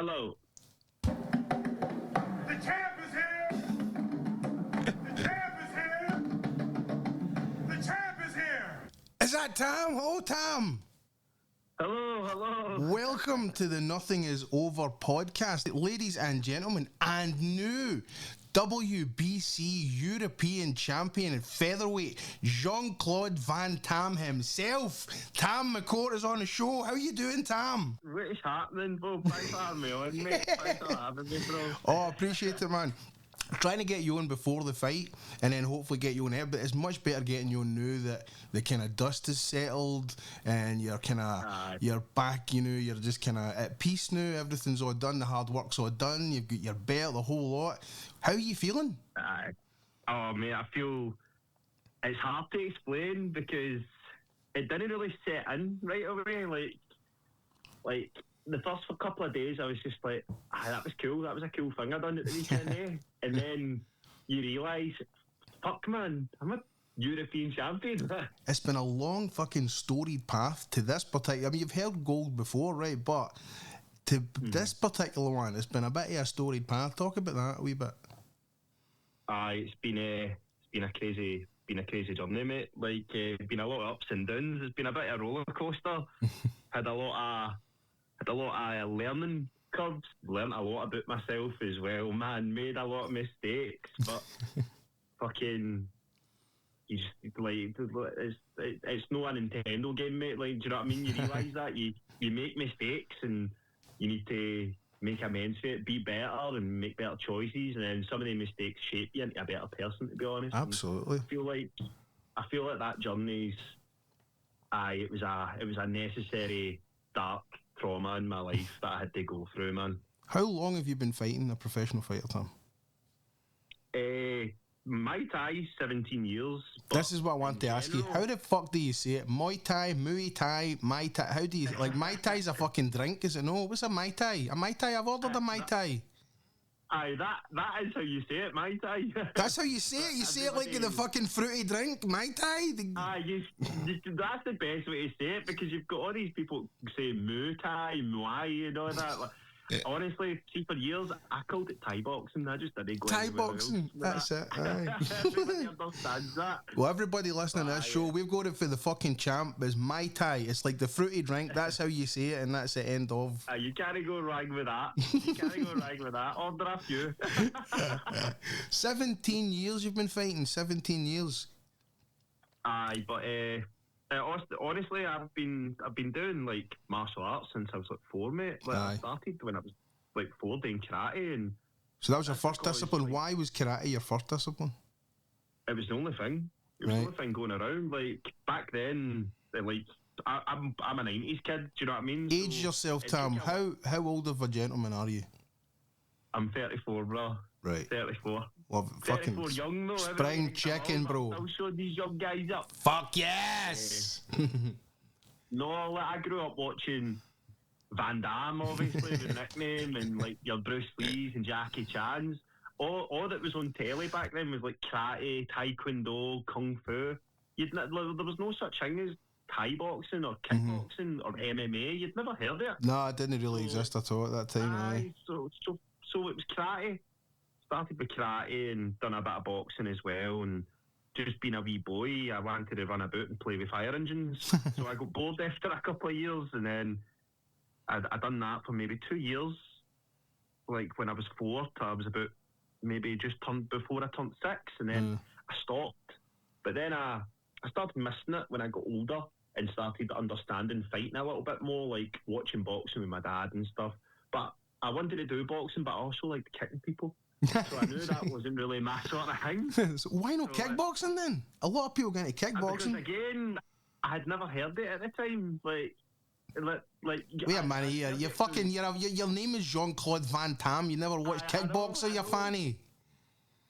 Hello. The champ is here! The champ is here! The champ is here! Is that Tham? Oh, Tham! Hello. Welcome to the Nothing Is Over podcast. Ladies and gentlemen, and new WBC European champion in featherweight, Jean-Claude Van Damme himself. Tham McCourt is on the show. How you doing, Tham? What is happening, bro? Thanks for having me on, mate. Thanks for having me, bro. Oh, appreciate it, man. Trying to get you on before the fight and then hopefully get you on air, but it's much better getting you on now that the kind of dust is settled and you're kind of you're back, you know, you're just kind of at peace now. Everything's all done, the hard work's all done, you've got your belt, the whole lot. How are you feeling? Oh, mate, I feel it's hard to explain because it didn't really set in right away. Like the first couple of days, I was just like, that was cool. That was a cool thing I done at the weekend, eh? And then you realise, fuck, man, I'm a European champion. It's been a long fucking storied path to this particular... I mean, you've held gold before, right? But to this particular one, it's been a bit of a storied path. Talk about that a wee bit. It's been a crazy journey, mate. Like, been a lot of ups and downs. It's been a bit of a roller coaster. Had a lot of learning curves. Learned a lot about myself as well, man. Made a lot of mistakes, but fucking, you just like it's no a Nintendo game, mate. Like, do you know what I mean? You realise that you make mistakes and you need to make amends for it, be better and make better choices, and then some of the mistakes shape you into a better person, to be honest. Absolutely. And I feel like that journey's it was a necessary dark trauma in my life that I had to go through, man. How long have you been fighting a professional fighter, Tham? MyTy, 17 years. This is what I want to ask you. How the fuck do you say it? Muay Thai, Muay Thai, MyTy. How do you... Like, MyTy's a fucking drink, is it? No, what's a MyTy? A MyTy? I've ordered a MyTy. Aye, that is how you say it, MyTy. That's how you say it? You say it like the fucking fruity drink, MyTy? Aye, that's the best way to say it, because you've got all these people say Muay Thai, Muay, and all that. Like, honestly, see, for years, I called it Thai boxing. I just didn't go Thai anywhere boxing, else. that's it, aye. Everybody understands that. Well, everybody listening to this show, we've got it for the fucking champ. It's MyTy. It's like the fruity drink. That's how you say it, and that's the end of. You can't go wrong with that. You can't go wrong with that. Order a few. 17 years you've been fighting. 17 years. Aye, but honestly, I've been doing like martial arts since I was like 4, mate. Like, I started when I was like 4 doing karate, and so that was your first discipline. Like, why was karate your first discipline? It was the only thing. It was the only thing going around. Like, back then, like, I'm a 90s kid. Do you know what I mean? Age yourself, Tham. How old of a gentleman are you? I'm 34, bro. Right. 34. Well, 34 fucking young, though. spring chicken, bro. I'll show these young guys up. Fuck yes! No, like, I grew up watching Van Damme, obviously, the nickname, and like your Bruce Lee's and Jackie Chan's. All that was on telly back then was like karate, taekwondo, kung fu. There was no such thing as Thai boxing or kickboxing or MMA. You'd never heard of it. No, it didn't really exist at all at that time. Aye, so it was karate. Started with karate and done a bit of boxing as well, and just being a wee boy, I wanted to run about and play with fire engines. So I got bored after a couple of years, and then I done that for maybe 2 years. Like when I was 4, I was about maybe just before I turned 6, and then I stopped. But then I started missing it when I got older and started understanding fighting a little bit more, like watching boxing with my dad and stuff. But I wanted to do boxing, but I also liked kicking people. So I knew that wasn't really my sort of thing. So why not kickboxing then? A lot of people get into kickboxing. Because again, I had never heard it at the time. Like wait a minute here. Your name is Jean-Claude Van Damme. You never watched Kickboxer, you fanny.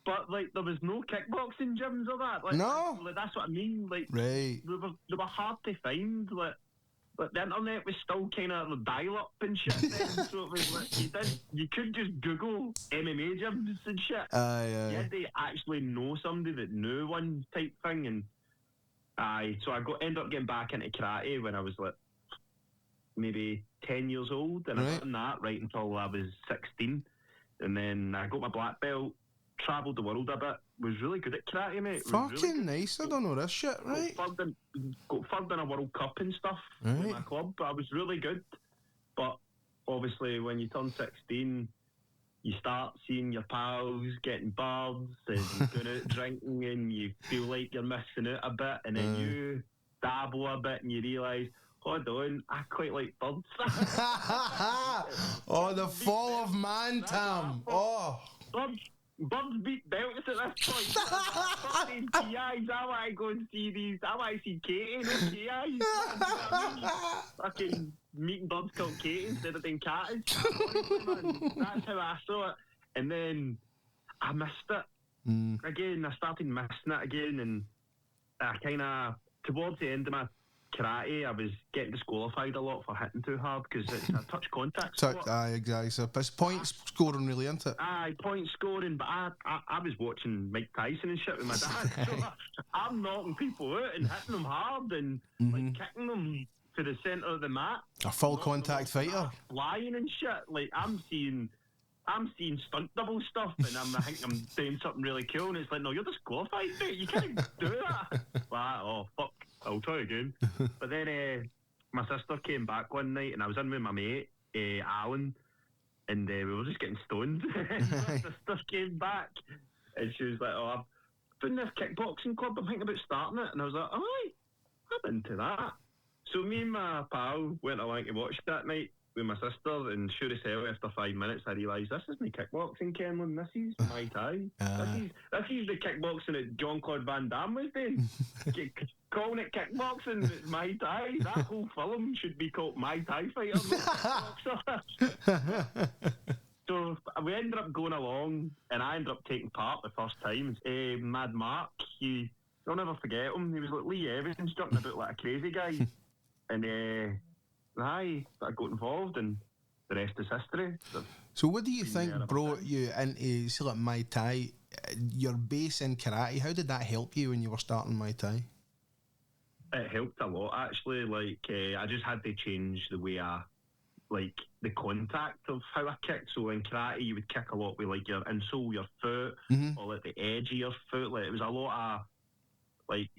But like, there was no kickboxing gyms or that. Like, no. That's what I mean. Like, right. They were hard to find. Like the internet was still kind of dial-up and shit then, so it was like you could just Google MMA gyms and shit. You had to actually know somebody that knew one type thing, and so I ended up getting back into karate when I was like maybe 10 years old, and Right. I've done that right until I was 16, and then I got my black belt, travelled the world a bit, was really good at karate, mate. Was really Fucking good. nice. I don't know this shit, right? Got third in a World Cup and stuff with Right. my club. I was really good, but obviously when you turn 16, you start seeing your pals getting birds and going out drinking, and you feel like you're missing out a bit, and then you dabble a bit and you realise, hold on, I quite like birds. Oh, the fall of man, Tham. Oh. Birds beat belts at this point. Fucking TIs, I want to go and see these. I want to see Katie, no TIs. You know what I mean? Fucking meeting birds called Katie instead of doing catties. Honestly, man, that's how I saw it. And then I missed it. Again, I started missing it again, and I kind of, towards the end of my karate, I was getting disqualified a lot for hitting too hard because it's a touch contact sport. Aye, exactly. So it's points scoring, really, isn't it? Aye, point scoring, but I was watching Mike Tyson and shit with my dad. So I'm knocking people out and hitting them hard and like kicking them to the centre of the mat. A full contact fighter. Flying and shit. Like I'm seeing stunt double stuff, and I think I'm doing something really cool, and it's like, no, you're disqualified, mate. You can't do that. Like, oh fuck, I'll try again. But then my sister came back one night, and I was in with my mate Alan, and we were just getting stoned. My sister came back, and she was like, oh, I've been in this kickboxing club, I'm thinking about starting it. And I was like, alright, I'm into that. So me and my pal went along to watch that night with my sister, and sure as hell, after 5 minutes, I realised this isn't kickboxing, Kenlon. This is MyTy. This is the kickboxing that Jean-Claude Van Damme was doing. Calling it kickboxing, it's MyTy. That whole film should be called MyTy Fighter. So we ended up going along, and I ended up taking part the first time. Mad Mark, I'll never forget him. He was like Lee Evans, jumping about like a crazy guy. And I got involved, and the rest is history. So what do you think brought you into, say, like Muay Thai? Your base in karate, how did that help you when you were starting Muay Thai? It helped a lot, actually. Like, I just had to change the way like, the contact of how I kicked. So in karate, you would kick a lot with, like, your insole, your foot, or, like, the edge of your foot. Like, it was a lot of, like,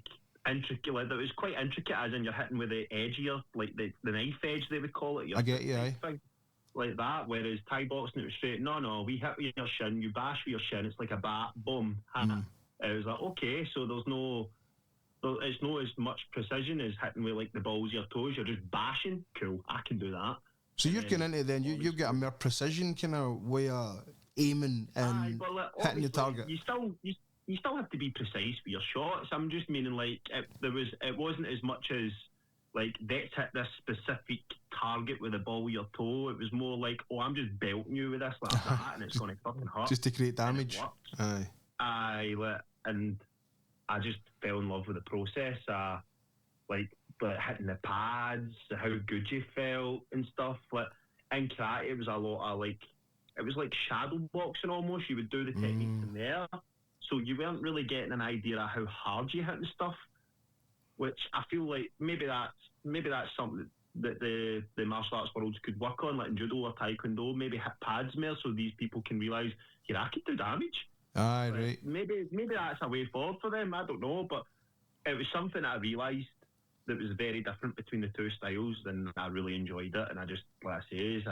intricate. Like, it was quite intricate, as in you're hitting with the edge of your, like, the knife edge, they would call it. I get you, aye. Thing. Like that, whereas Thai boxing, it was straight, no, we hit with your shin, you bash with your shin, it's like a bat, boom, It was like, okay, so it's not as much precision as hitting with like the balls of your toes, you're just bashing, cool, I can do that. So you're getting into then, you get a more precision kind of way of aiming and hitting the target. You still have to be precise with your shots. I'm just meaning like it wasn't as much as like, let's hit this specific target with the ball with your toe. It was more like, oh, I'm just belting you with this like that, and it's going to fucking hurt. Just to create damage. Aye, and I just fell in love with the process. Like hitting the pads, how good you felt and stuff. Like in karate, it was a lot of like, it was like shadow boxing almost. You would do the techniques in there, so you weren't really getting an idea of how hard you hit and stuff. Which I feel like maybe that's something that the martial arts worlds could work on, like in judo or taekwondo, maybe hit pads more so these people can realise, I can do damage. Aye, right. Maybe that's a way forward for them, I don't know, but it was something I realised that was very different between the two styles, and I really enjoyed it, and I just, like I say,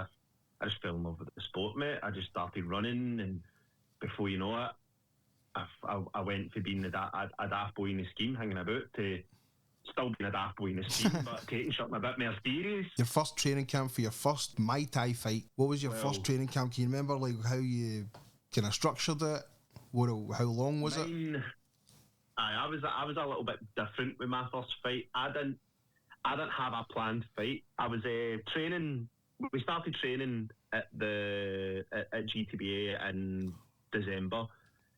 I just fell in love with the sport, mate. I just started running, and before you know it, I went from being a daft boy in the scheme, hanging about, to still being a daft boy in the scheme, but taking something a bit more serious. Your first training camp for your first MyTy fight, what was your first training camp? Can you remember like how you kind of structured it? How long was it? I was a little bit different with my first fight. I didn't have a planned fight. I was training. We started training at GTBA in December,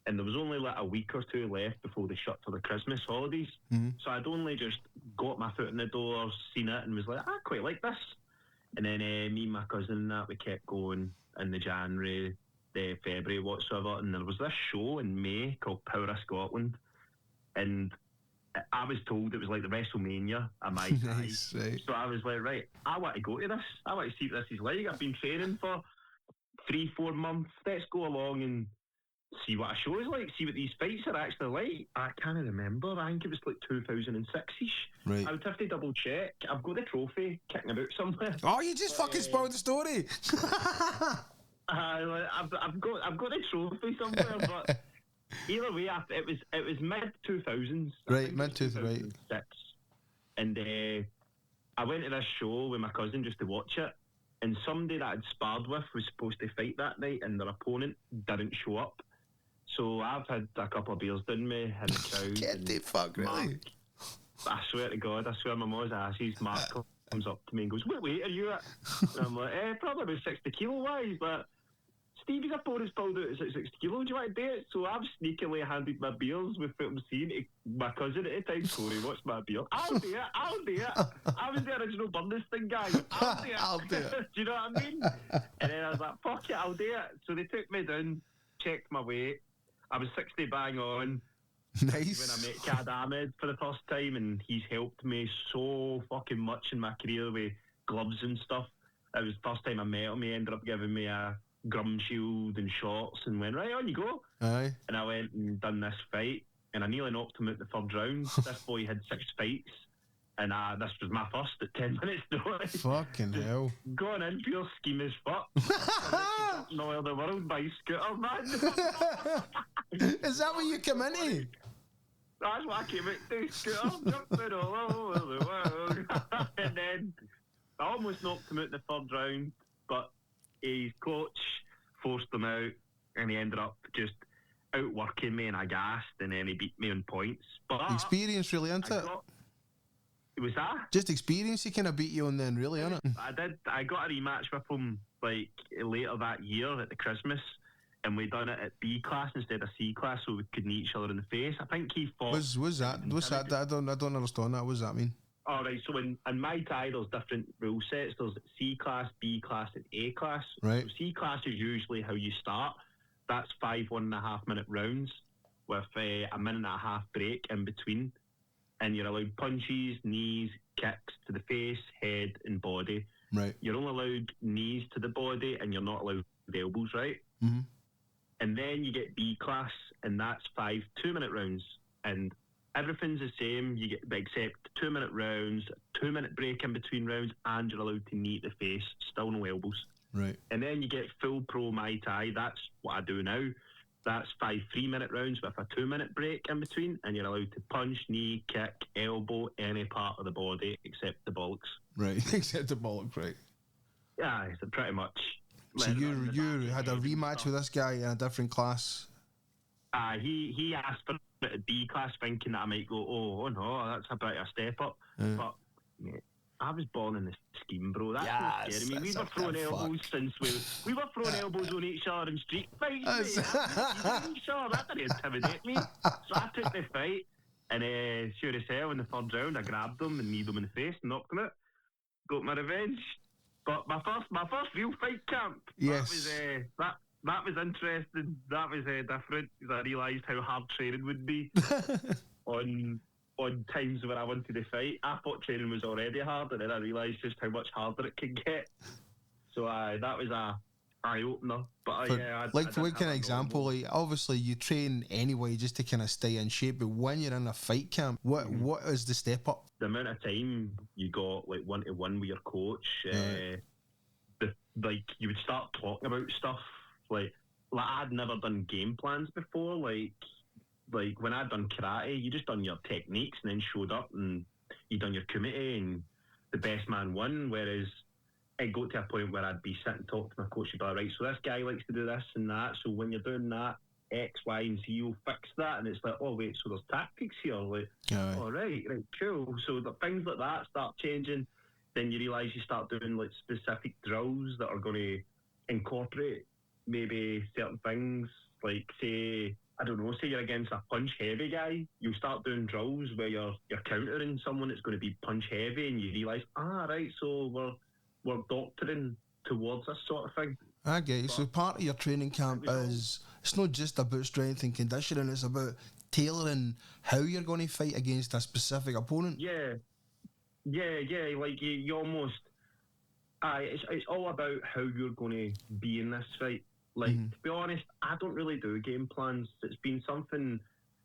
and there was only like a week or two left before they shut for the Christmas holidays. So I'd only just got my foot in the door, seen it, and was like, I quite like this. And then me and my cousin, we kept going in the January, the February, whatsoever. And there was this show in May called Power of Scotland, and I was told it was like the WrestleMania at my Nice, right. So I was like, right, I want to go to this. I want to see what this is like. I've been training for 3-4 months. Let's go along and see what a show is like, see what these fights are actually like. I can't remember. I think it was like 2006-ish. Right. I would have to double check. I've got the trophy kicking about somewhere. Oh, you just fucking spoiled the story. I've got the trophy somewhere, but either way, it was mid 2000s. Right, mid 2000s, right. And I went to this show with my cousin just to watch it, and somebody that I'd sparred with was supposed to fight that night, and their opponent didn't show up. So I've had a couple of beers down me in the crowd. Get the fuck, really? I swear to God, I swear my mom's asses. Mark comes up to me and goes, "What weight are you at?" And I'm like, probably about 60 kilo wise, but Stevie's opponent's pulled out at 60 kilo. Do you want to do it? So I've sneakily handed my beers without him seeing to my cousin at the time. Corey, what's my beer? I'll do it. I was the original Burniston guy. I'll do it. Do you know what I mean? And then I was like, fuck it, I'll do it. So they took me down, checked my weight. I was 60 bang on. Nice. When I met Kad Ahmed for the first time, and he's helped me so fucking much in my career with gloves and stuff. It was the first time I met him. He ended up giving me a grum shield and shots and went, right, on you go. Aye. And I went and done this fight, and I nearly knocked him out the third round. This boy had 6 fights, and this was my first at 10 minutes notice. Fucking hell. Going in pure scheme as fuck. No other world by scooter, man. Is that what you come into? That's what I came out to. Scooter, jumping all over the world. And then I almost knocked him out the third round, but his coach forced him out, and he ended up just outworking me, and I gassed, and then he beat me on points. But experience, really, isn't it? Was that? Just experience, he kind of beat you on then, really, isn't it? I did. I got a rematch with him like later that year at the Christmas, and we done it at B class instead of C class, so we couldn't eat each other in the face. I think he fought. What's that? I don't understand that. What does that mean? All right, so in MyTy, there's different rule sets. There's C class, B class, and A class. Right. So C class is usually how you start. That's 5 1.5 minute rounds with a minute and a half break in between. And you're allowed punches, knees, kicks to the face, head, and body. Right. You're only allowed knees to the body, and you're not allowed elbows, right? Mm-hmm. And then you get B class, and that's 5 2-minute rounds. And everything's the same. You get except 2-minute rounds, 2-minute break in between rounds, and you're allowed to knee to the face, still no elbows. Right. And then you get full pro MyTy. That's what I do now. That's 5 3-minute rounds with a 2-minute break in between, and you're allowed to punch, knee, kick, elbow, any part of the body except the bollocks. Right, except the bollocks, right. Yeah, so pretty much. So you had a rematch with this guy in a different class? He asked for a B class, thinking that I might go, oh no, that's a bit of a step up. But yeah, I was born in the scheme, bro. That's not scary. I mean, we were throwing elbows since we were throwing elbows on each other in street fights. That didn't intimidate me. So I took the fight, and sure as hell, in the third round, I grabbed him and kneed him in the face, knocked him out, got my revenge. But my first real fight camp, yes, that was interesting. That was different, because I realised how hard training would be on times when I wanted to fight. I thought training was already hard, and then I realised just how much harder it could get. So that was a eye-opener. But for what kind of example, like, obviously you train anyway just to kind of stay in shape, but when you're in a fight camp, what is the step up? The amount of time you got, like, one-to-one with your coach, like, you would start talking about stuff, like I'd never done game plans before, like when I'd done karate, you just done your techniques and then showed up and you done your kumite and the best man won, whereas it got to a point where I'd be sitting and talking to my coach about, right, so this guy likes to do this and that, so when you're doing that, X, Y, and Z, you'll fix that. And it's like, oh wait, so there's tactics here, like, oh right, cool. So the things like that start changing, then you realise you start doing like specific drills that are going to incorporate maybe certain things, like say you're against a punch heavy guy, you start doing drills where you're countering someone that's going to be punch heavy, and you realise, right, so we're doctoring towards this sort of thing. I get you. So part of your training camp is, it's not just about strength and conditioning, it's about tailoring how you're going to fight against a specific opponent. Yeah. Like you almost, it's all about how you're going to be in this fight. Like to be honest, I don't really do game plans. It's been something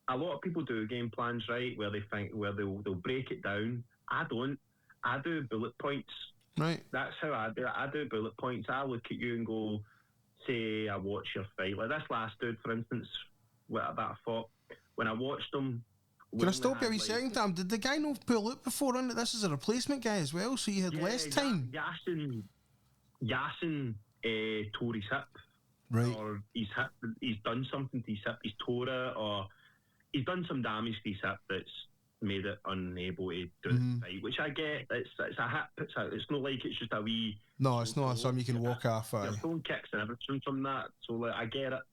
a lot of people do game plans, right? Where they'll break it down. I don't. I do bullet points. Right. That's how I do it. I do bullet points. I look at you and go, say I watch your fight. Like this last dude, for instance, that I fought. When I watched him. Can I stop you a wee second, Tam? Did the guy not pull out before? Isn't it? This is a replacement guy as well, so you had less time. Yasin tore his hip. Right. Or he's done something to his hip. He's tore it, or he's done some damage to his hip that's made it unable to do the fight, which I get. It's a hip. It's not like it's just a wee. No, it's not something you can walk off. You're throwing kicks and everything from that, so like, I get it.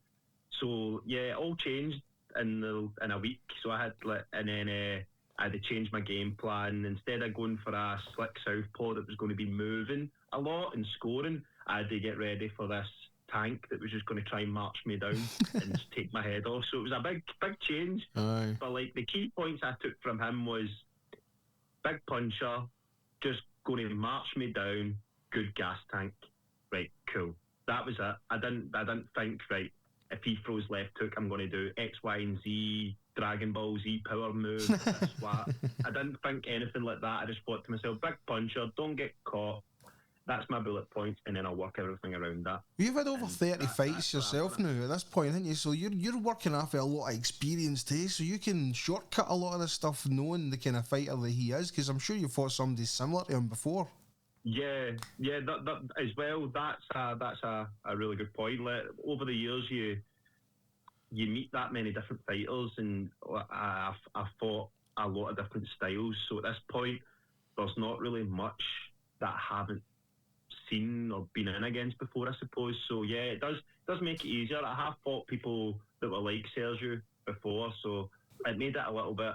So yeah, it all changed in a week. So I had I had to change my game plan. Instead of going for a slick southpaw that was going to be moving a lot and scoring, I had to get ready for this tank that was just going to try and march me down and just take my head off. So it was a big change. Aye. But like the key points I took from him was big puncher, just going to march me down, good gas tank. Right, cool. That was it. I didn't think, right, if he throws left hook, I'm going to do X, Y, and Z, Dragon Ball Z power move, this, flat. I didn't think anything like that. I just thought to myself, big puncher, don't get caught. That's my bullet points, and then I'll work everything around that. You've had over 30 fights yourself now at this point, haven't you? So you're working off a lot of experience today, so you can shortcut a lot of this stuff knowing the kind of fighter that he is, because I'm sure you fought somebody similar to him before. Yeah, that as well. That's a really good point. Like, over the years, you meet that many different fighters, and I fought a lot of different styles. So at this point, there's not really much that I haven't seen or been in against before, I suppose. So yeah, it does make it easier. I have fought people that were like Sergio before, so it made it a little bit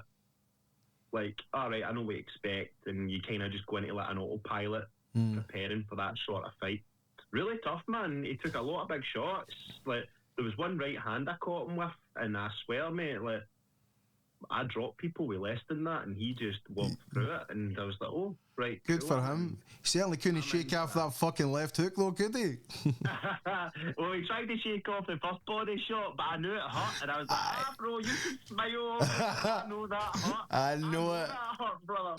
like, all right, I know what to expect, and you kind of just go into like an autopilot preparing for that sort of fight. Really tough, man. He took a lot of big shots. Like, there was one right hand I caught him with, and I swear, mate, like, I dropped people with less than that, and he just walked through it, and I was like, oh, right. Good for him. He certainly couldn't shake off that fucking left hook, though, could he? Well, he tried to shake off the first body shot, but I knew it hurt, and I was like, bro, you can smile. I know that hurt. I know it. That hurt, brother.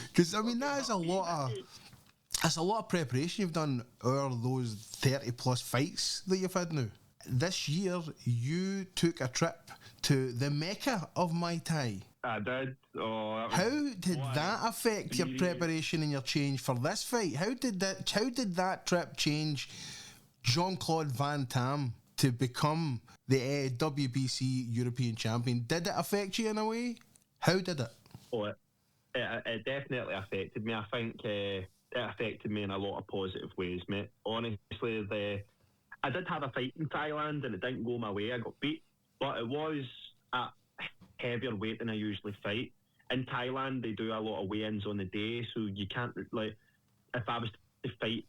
Because, I mean, that is a lot of preparation you've done over those 30 plus fights that you've had now. This year, you took a trip to the Mecca of MyTy. I did. Oh, how did that affect your preparation and your change for this fight? How did that trip change Jean-Claude Van Damme to become the WBC European champion? Did it affect you in a way? How did it? Oh, it definitely affected me. I think it affected me in a lot of positive ways, mate. Honestly, I did have a fight in Thailand and it didn't go my way. I got beat, but it was at heavier weight than I usually fight. In Thailand, they do a lot of weigh-ins on the day, so you can't, like, if I was to fight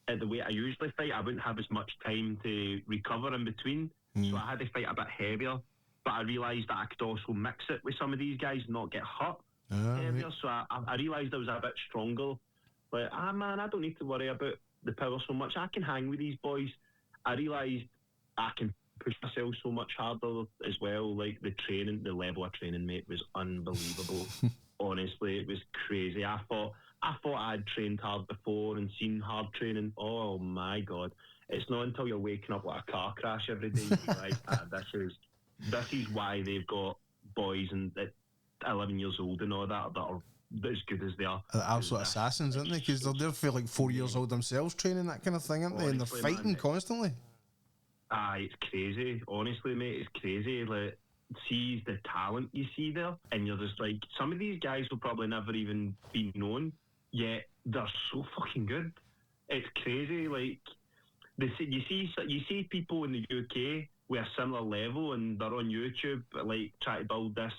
at the weight I usually fight, I wouldn't have as much time to recover in between. So I had to fight a bit heavier, but I realised that I could also mix it with some of these guys and not get hurt heavier. Right. So I realised I was a bit stronger. Like, man, I don't need to worry about the power so much. I can hang with these boys. I realised I can push myself so much harder as well. Like, the level of training, mate, was unbelievable. Honestly, it was crazy. I thought I'd trained hard before and seen hard training. Oh my God. It's not until you're waking up like a car crash every day you realise this is why they've got boys and at 11 years old and all that are as good as they are. Absolute assassins, aren't they? Because they're for like 4 years old themselves training that kind of thing, aren't they? And they're fighting constantly. It's crazy. Honestly, mate, it's crazy. Like, see the talent you see there, and you're just like, some of these guys will probably never even be known, yet they're so fucking good. It's crazy. Like, you see people in the UK with a similar level, and they're on YouTube, like, try to build this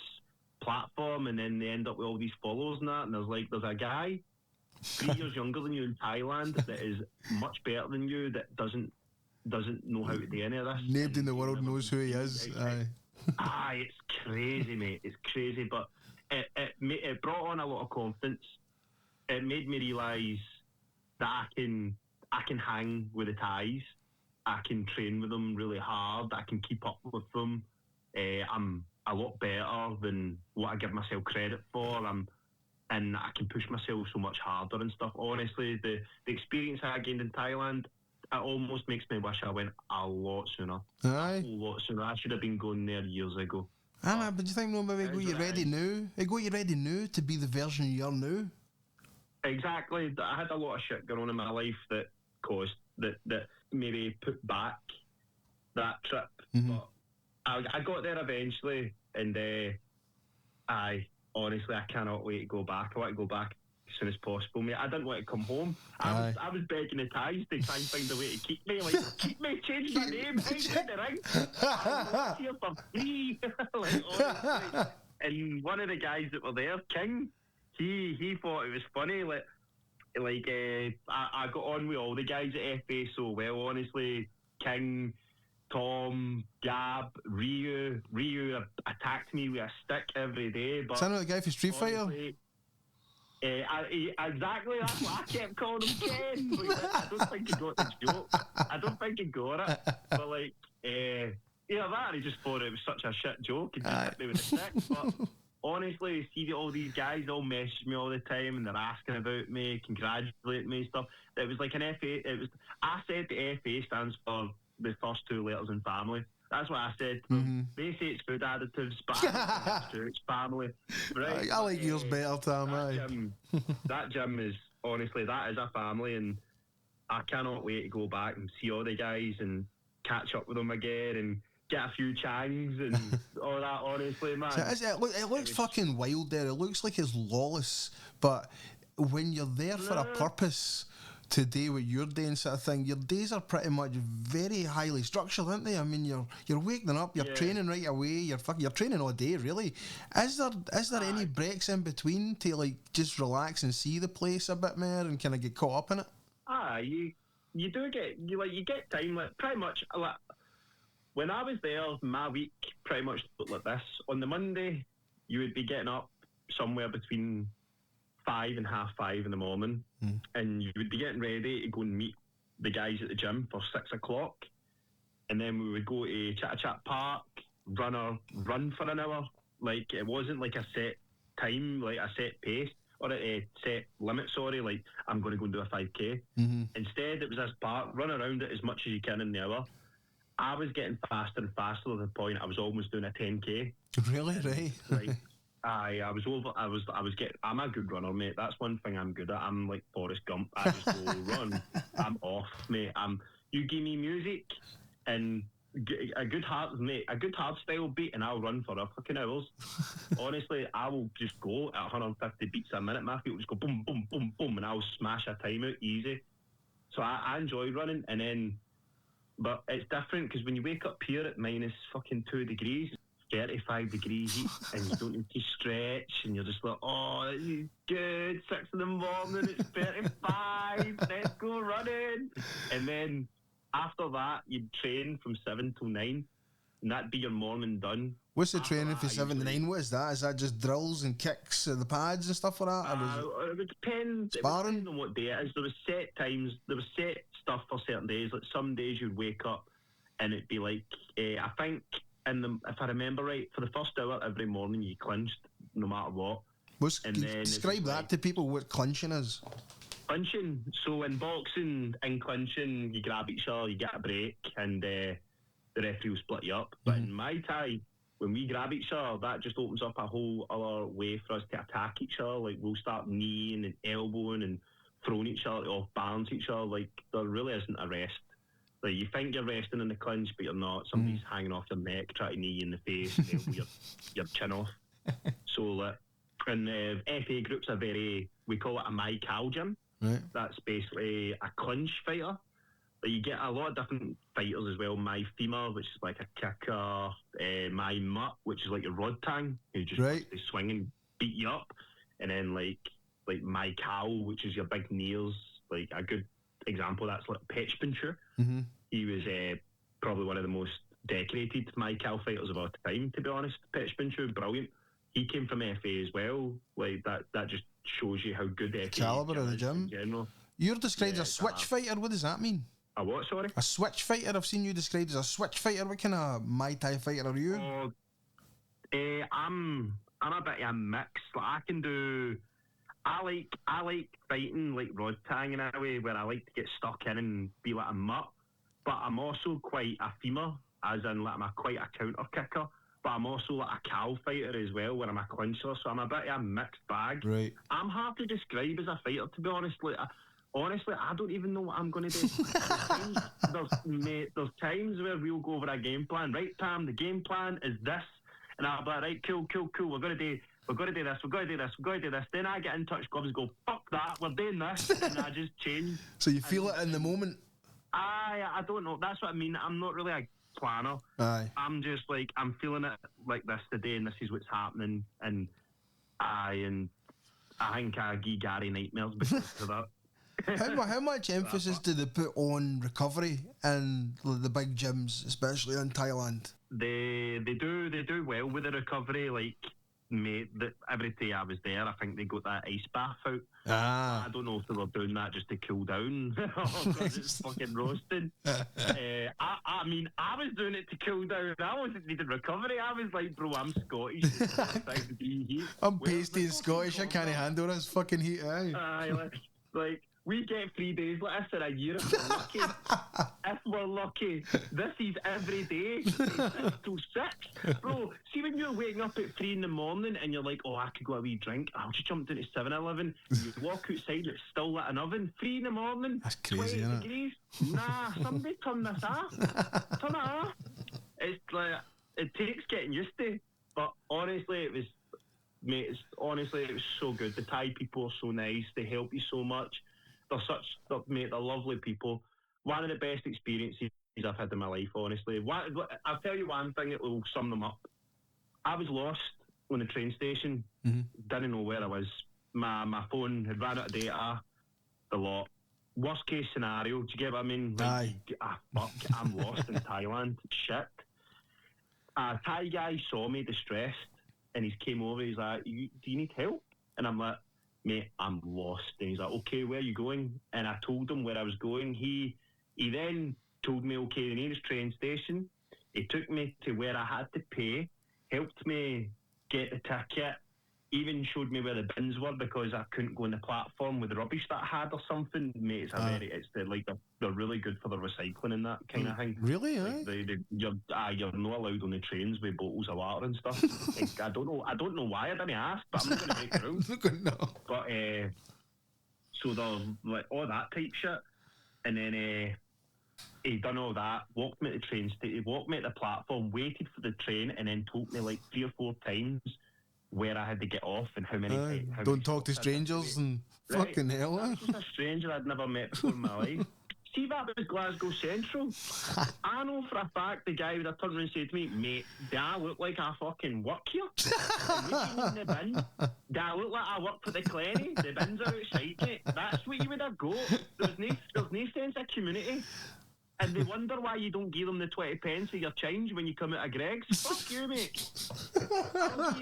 platform, and then they end up with all these followers and that, and there's a guy 3 years younger than you in Thailand that is much better than you, that doesn't doesn't know how to do any of this. Nobody in the world knows who he is. It's crazy, mate. It's crazy, but it brought on a lot of confidence. It made me realise that I can hang with the Thais. I can train with them really hard. I can keep up with them. I'm a lot better than what I give myself credit for. And I can push myself so much harder and stuff. Honestly, the experience I gained in Thailand, it almost makes me wish I went a lot sooner. Aye. A lot sooner. I should have been going there years ago. But do you think maybe it got you ready now? It got you ready now to be the version you are now? Exactly. I had a lot of shit going on in my life that caused that maybe put back that trip. Mm-hmm. But I got there eventually, and honestly, I cannot wait to go back. I want to go back as soon as possible, mate. I didn't want to come home. I was begging the Thais to try and find a way to keep me. Like, keep me, change my name, hang in the ring. I'm here for free. Like, honestly. And one of the guys that were there, King, he thought it was funny. I got on with all the guys at FA so well, honestly. King, Tom, Gab, Ryu attacked me with a stick every day. But is that not the guy for Street Fighter? Exactly, that's what I kept calling him, Ken. But I don't think he got the joke. I don't think he got it. But that, he just thought it was such a shit joke and just hit me with a stick. But honestly, see all these guys all message me all the time and they're asking about me, congratulating me and stuff. It was like an FA. I said the FA stands for the first two letters in family. That's what I said to them. They say it's food additives, but I think it's family. Right? I like yours better, Tham. That gym is, honestly, that is a family, and I cannot wait to go back and see all the guys and catch up with them again and get a few changs and all that, honestly, man. It looks fucking wild there. It looks like it's lawless, but when you're there for a purpose to do what you're doing, sort of thing, your days are pretty much very highly structured, aren't they? I mean, you're waking up, you're training right away, you're training all day, really. Is there any breaks in between to like just relax and see the place a bit more and kind of get caught up in it? You do get time, like pretty much. Like, when I was there, my week pretty much looked like this. On the Monday, you would be getting up somewhere between 5 and 5:30 in the morning, and you would be getting ready to go and meet the guys at the gym for 6 o'clock, and then we would go to Chat Park, run for an hour. Like, it wasn't like a set time, like a set pace or a set limit. Sorry, like I'm going to go and do a 5K. Instead, it was this park, run around it as much as you can in the hour. I was getting faster and faster to the point I was almost doing a 10K. Really, right? Like, I'm a good runner, mate. That's one thing I'm good at. I'm like Forrest Gump. I just go run. I'm off, mate. You give me music and a good hardstyle beat, and I'll run for a fucking hours. Honestly, I will just go at 150 beats a minute. My feet will just go boom, boom, boom, boom, and I'll smash a time out easy. So I enjoy running, but it's different because when you wake up here at minus fucking 2 degrees. 35 degrees heat, and you don't need to stretch, and you're just like, oh, this is good, 6 in the morning, it's 35, let's go running. And then after that, you'd train from 7 till 9, and that'd be your morning done. What's the training for 7 to 9? What is that? Is that just drills and kicks and the pads and stuff like that? It would depend. Sparring? It would depend on what day it is. There was set times, there was set stuff for certain days. Like some days you'd wake up and it'd be like, I think, if I remember right, for the first hour every morning you clinched no matter what. Describe that to people, what clinching is. Clinching. So in boxing, in clinching, you grab each other, you get a break, and the referee will split you up. But in MyTy, when we grab each other, that just opens up a whole other way for us to attack each other. Like, we'll start kneeing and elbowing and throwing each other off balance each other. Like, there really isn't a rest. Like, you think you're resting in the clinch, but you're not. Somebody's hanging off your neck, trying to knee you in the face, and elbow your chin off. So, and FA groups are we call it a MyTy gym. Right. That's basically a clinch fighter. But you get a lot of different fighters as well. My femur, which is like a kicker. My mutt, which is like your rod tang, who just they swing and beat you up. And then like my cow, which is your big knees. Like a good example, that's like pitch pincher. he was probably one of the most decorated Muay fighters of all time, to be honest. Petchmanship, brilliant. He came from FA as well. Like that just shows you how good FA caliber of the gym. in general. You're described as a switch fighter. What does that mean? A what, sorry? A switch fighter. I've seen you described as a switch fighter. What kind of MyTy fighter are you? I'm a bit of a mix. Like, I can do. I like fighting like rod tang in a way where I like to get stuck in and be like a mutt. But I'm also quite a femur, as in like I'm quite a counter kicker. But I'm also like a cow fighter as well, where I'm a clincher. So I'm a bit of a mixed bag. Right. I'm hard to describe as a fighter, to be honest. Like, honestly, I don't even know what I'm going to do. There's times where we'll go over a game plan. Right, Tham, the game plan is this. And I'll be like, right, cool. We're going to do this. Then I get in touch, gloves and go, fuck that, we're doing this. And I just change. So you feel it in the moment? I don't know. That's what I mean. I'm not really a planner. Aye. I'm just like, I'm feeling it like this today, and this is what's happening. And I think I give Gary nightmares because of that. How much emphasis do they put on recovery in the big gyms, especially in Thailand? They do well with the recovery. Like, mate, every day I was there, I think they got that ice bath out. I don't know if they were doing that just to cool down because it's fucking roasting. I mean, I was doing it to cool down. I wasn't needing recovery. I was like, bro, I'm Scottish. I'm pasty and Scottish. I can't handle this fucking heat. Aye. Like, we get 3 days like this in a year if we're lucky. If we're lucky. This is every day. 6 till 6. Bro, see when you're waking up at 3 in the morning and you're like, oh, I could go a wee drink. I'll just jump down to 7-Eleven. You walk outside, it's still lit an oven. 3 in the morning. That's crazy, 20 degrees. Nah, somebody turn this off. Turn it off. It's like, it takes getting used to. But honestly, it was so good. The Thai people are so nice. They help you so much. They're lovely people. One of the best experiences I've had in my life, honestly. I'll tell you one thing that will sum them up. I was lost on the train station. Didn't know where I was. My phone had ran out of data. The lot. Worst case scenario. Do you get what I mean? Aye. Fuck, I'm lost in Thailand. Shit. A Thai guy saw me distressed and he came over. He's like, do you need help? And I'm like, mate, I'm lost. And he's like, okay, where are you going? And I told him where I was going. He then told me, okay, the nearest train station. He took me to where I had to pay, helped me get the ticket, even showed me where the bins were because I couldn't go on the platform with the rubbish that I had or something. Mate, they're really good for the recycling and that kind of thing. Really? You're not allowed on the trains with bottles of water and stuff. Like, I don't know why I didn't ask, but I'm not going to make it out. But so there's like all that type shit, and then he done all that, walked me to the train station, he walked me to the platform, waited for the train, and then told me like 3 or 4 times where I had to get off and how many. Don't talk to strangers and fucking hell. That's just a stranger I'd never met before in my life. See, that was Glasgow Central. I know for a fact the guy would have turned around and said to me, mate, do I look like I fucking work here? In the bin? Do I look like I work for the Clenny? The bins are outside, mate. That's what you would have got. There's no sense of community. And they wonder why you don't give them the 20 pence of your change when you come out of Greg's. Fuck you, mate.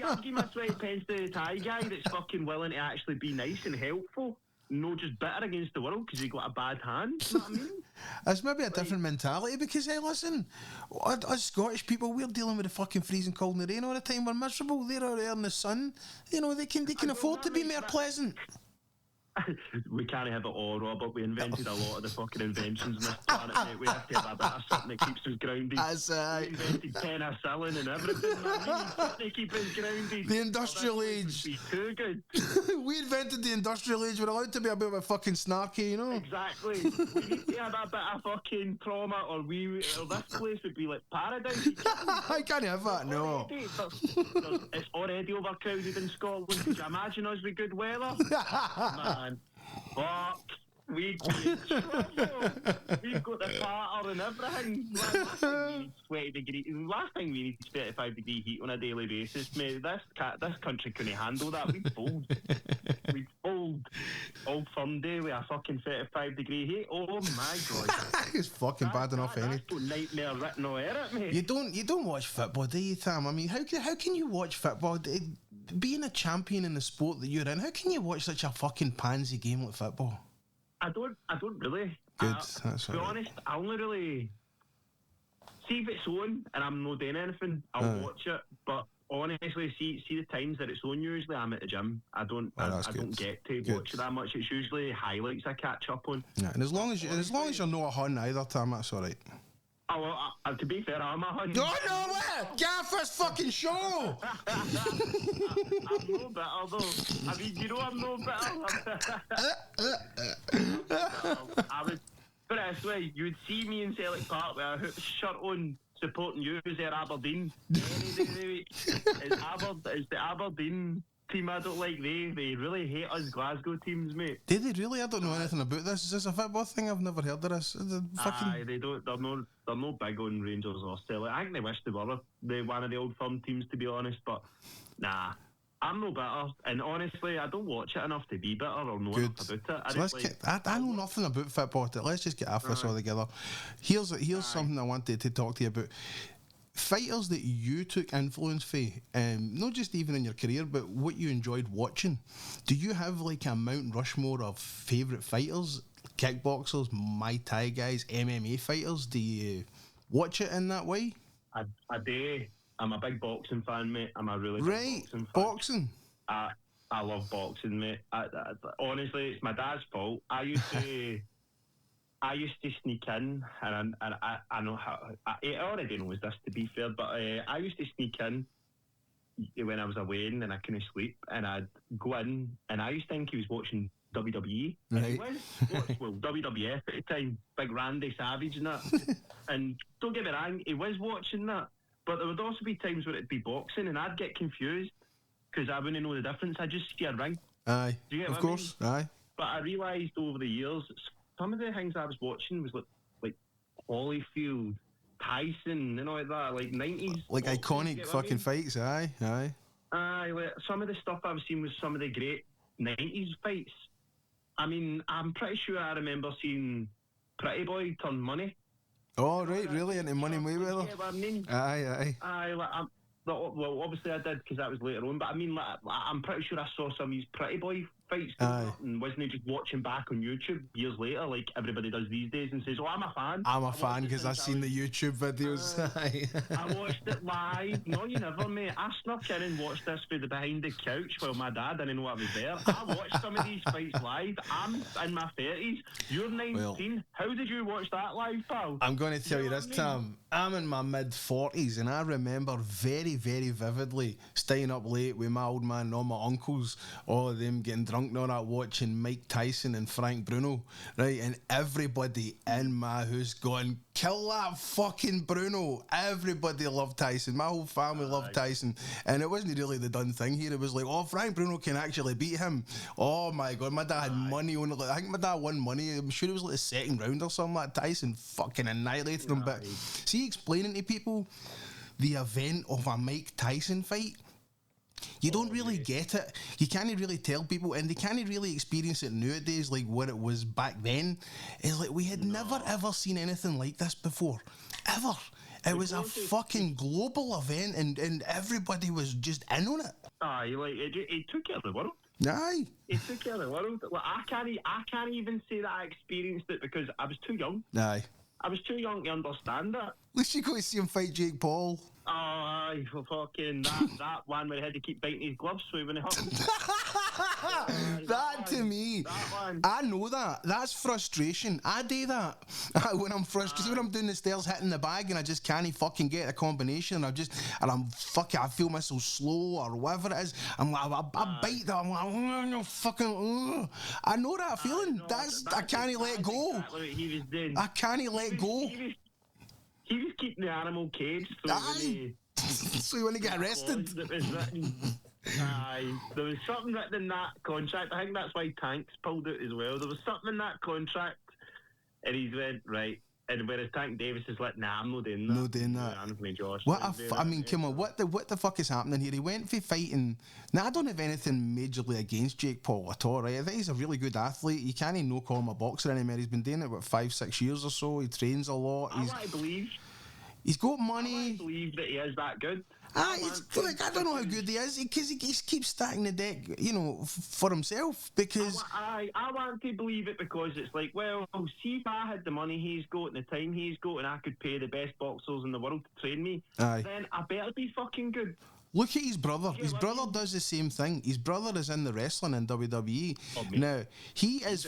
I'll give my 20 pence to the Thai guy that's fucking willing to actually be nice and helpful. No, just bitter against the world because he got a bad hand. You know what I mean? It's maybe a different mentality because, hey, listen, us Scottish people, we're dealing with the fucking freezing cold and the rain all the time. We're miserable. They're out there in the sun. You know, they can afford to be more pleasant. We can't have it all, Robert. We invented a lot of the fucking inventions on this planet, mate. We have to have a bit of something that keeps us grounded. We invented penicillin and everything. Something to keep us grounded. The industrial age. Be too good. We invented the industrial age. We're allowed to be a bit of a fucking snarky, you know? Exactly. We need to have a bit of fucking trauma or this place would be like paradise. I can't have that, no. It's already overcrowded in Scotland. Could you imagine us with good weather? Man, fuck. We've got the patter and everything. Last thing we need is 35 degree heat on a daily basis, mate. This country couldn't handle that. We'd fold. Old Firm Day with a fucking 35-degree heat. Oh my god. It's fucking bad enough, That's got nightmare written all over it, mate. You don't watch football, do you, Tham? I mean, how can you watch football? Being a champion in the sport that you're in, how can you watch such a fucking pansy game like football? I don't really. Good, that's to be honest, I only really see if it's on and I'm not doing anything, I'll watch it. But honestly, see the times that it's on. Usually, I'm at the gym. I don't get to watch it that much. It's usually highlights I catch up on. Yeah, and as long as you're not a hun either, Tham, that's all right. Oh, well, to be fair, I'm a hun. No, what? Get off this fucking show! I'm no better though. I mean, you know I'm no better. I would put it this way: you would see me in Celtic Park with a hoop shirt on, supporting you as their Aberdeen. Any day of the week. It's the Aberdeen team I don't like. They really hate us Glasgow teams, mate. Do they really? I don't know anything about this. Is this a football thing? I've never heard of this. Aye, they don't. They're no big on Rangers or Celtic. I think they wish they were one of the Old Firm teams, to be honest. But nah, I'm no better. And honestly, I don't watch it enough to be better or know enough about it. I know nothing about football. Let's just get off this all together. Here's something I wanted to talk to you about. Fighters that you took influence for, not just even in your career, but what you enjoyed watching. Do you have like a Mount Rushmore of favourite fighters? Kickboxers, MyTy guys, MMA fighters? Do you watch it in that way? I do. I'm a big boxing fan, mate. I'm a really big boxing fan. Boxing? I love boxing, mate. Honestly, it's my dad's fault. I used to sneak in, and I know how. I already knows this, to be fair, but I used to sneak in when I was away and I couldn't sleep, and I'd go in, and I used to think he was watching WWE. Right. Well, WWF at the time, big Randy Savage and that. And don't get me wrong, he was watching that, but there would also be times where it'd be boxing, and I'd get confused because I wouldn't know the difference. I'd just see a ring. Aye, of course, I mean? Aye. But I realised over the years, some of the things I was watching was like Holyfield, Tyson, like that, like 90s. Like iconic fucking fights, aye. Aye, like some of the stuff I've seen was some of the great 90s fights. I mean, I'm pretty sure I remember seeing Pretty Boy turn money. Oh, right, really? Into Money Mayweather? Yeah, I mean, aye. Well, obviously I did because that was later on, but I mean, like, I'm pretty sure I saw some of these Pretty Boy fights and wasn't just watching back on YouTube years later like everybody does these days and says, oh, I'm a fan. I'm a fan because I've seen the YouTube videos. I watched it live. No, you never, mate. I snuck in and watched this for the behind the couch while my dad didn't know I was there. I watched some of these fights live. I'm in my 30s. You're 19. Well, how did you watch that live, pal? I'm going to tell you this, Tham. I'm in my mid-40s and I remember very, very vividly staying up late with my old man and all my uncles, all of them getting drunk and all that, watching Mike Tyson and Frank Bruno, right? And everybody in my house going, kill that fucking Bruno. Everybody loved Tyson. My whole family loved Tyson. And it wasn't really the done thing here. It was like, oh, Frank Bruno can actually beat him. Oh my God, my dad had money on it. I think my dad won money. I'm sure it was like the second round or something like Tyson fucking annihilated him. But see, explaining to people the event of a Mike Tyson fight, you don't really get it. You can't really tell people, and they can't really experience it nowadays like what it was back then. It's like we had never ever seen anything like this before. Ever. It was a fucking global event and everybody was just in on it. Aye, like it took care of the world. Aye. It took care of the world. Like, I can't even say that I experienced it because I was too young. Aye. I was too young to understand it. At least you got to see him fight Jake Paul. Oh, aye, fucking that one where he had to keep biting his gloves so when he hurt him. That to me, I know that. That's frustration. I do that. When I'm frustrated, when I'm doing the stairs hitting the bag and I just can't fucking get a combination and I feel myself slow or whatever it is. I'm like, I bite that. I'm like, oh, no, fucking, I know that feeling. I can't let go. Exactly what he was doing. I can't let go. He was keeping the animal caged so he wouldn't get arrested. Aye, there was something written in that contract. I think that's why Tanks pulled out as well. There was something in that contract, and he went, right, And whereas Tank Davis is like, nah, I'm not doing that. No doing that. Anthony Joshua. I mean, come on, what the fuck is happening here? He went for fighting. Now, I don't have anything majorly against Jake Paul at all, right? I think he's a really good athlete. You can't even call him a boxer anymore. He's been doing it, 5-6 years or so. He trains a lot. I want to believe. He's got money. I want to believe that he is that good. I don't know how good he is because he keeps stacking the deck, for himself. Because I want to believe it because it's like, well, see if I had the money he's got and the time he's got, and I could pay the best boxers in the world to train me, then I better be fucking good. Look at his brother. His brother does the same thing. His brother is in the wrestling in WWE. Now, he is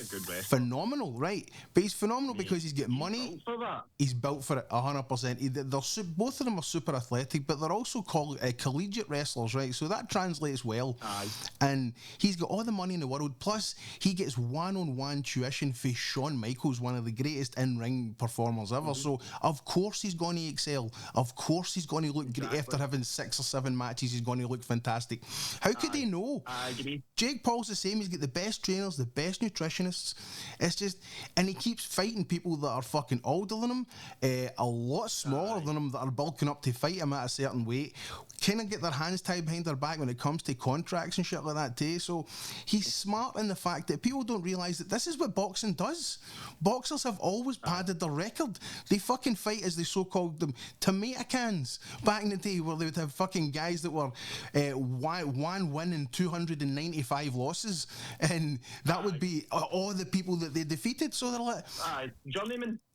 phenomenal, right? But he's phenomenal because he's got money. Built for that. He's built for it 100%. Both of them are super athletic, but they're also called collegiate wrestlers, right? So that translates well. Aye. And he's got all the money in the world. Plus, he gets one-on-one tuition for Shawn Michaels, one of the greatest in-ring performers ever. So, of course, he's going to excel. Of course, he's going to look great after having 6 or 7 matches. He's going to look fantastic. How could they know? Jake Paul's the same. He's got the best trainers, the best nutritionists. It's just, and he keeps fighting people that are fucking older than him, a lot smaller than him, that are bulking up to fight him at a certain weight. Kind of get their hands tied behind their back when it comes to contracts and shit like that too. So he's smart in the fact that people don't realise that this is what boxing does. Boxers have always padded their record. They fucking fight as they so-called tomato cans back in the day, where they would have fucking guys that were 1 win and 295 losses, and that would be all the people that they defeated. So they're like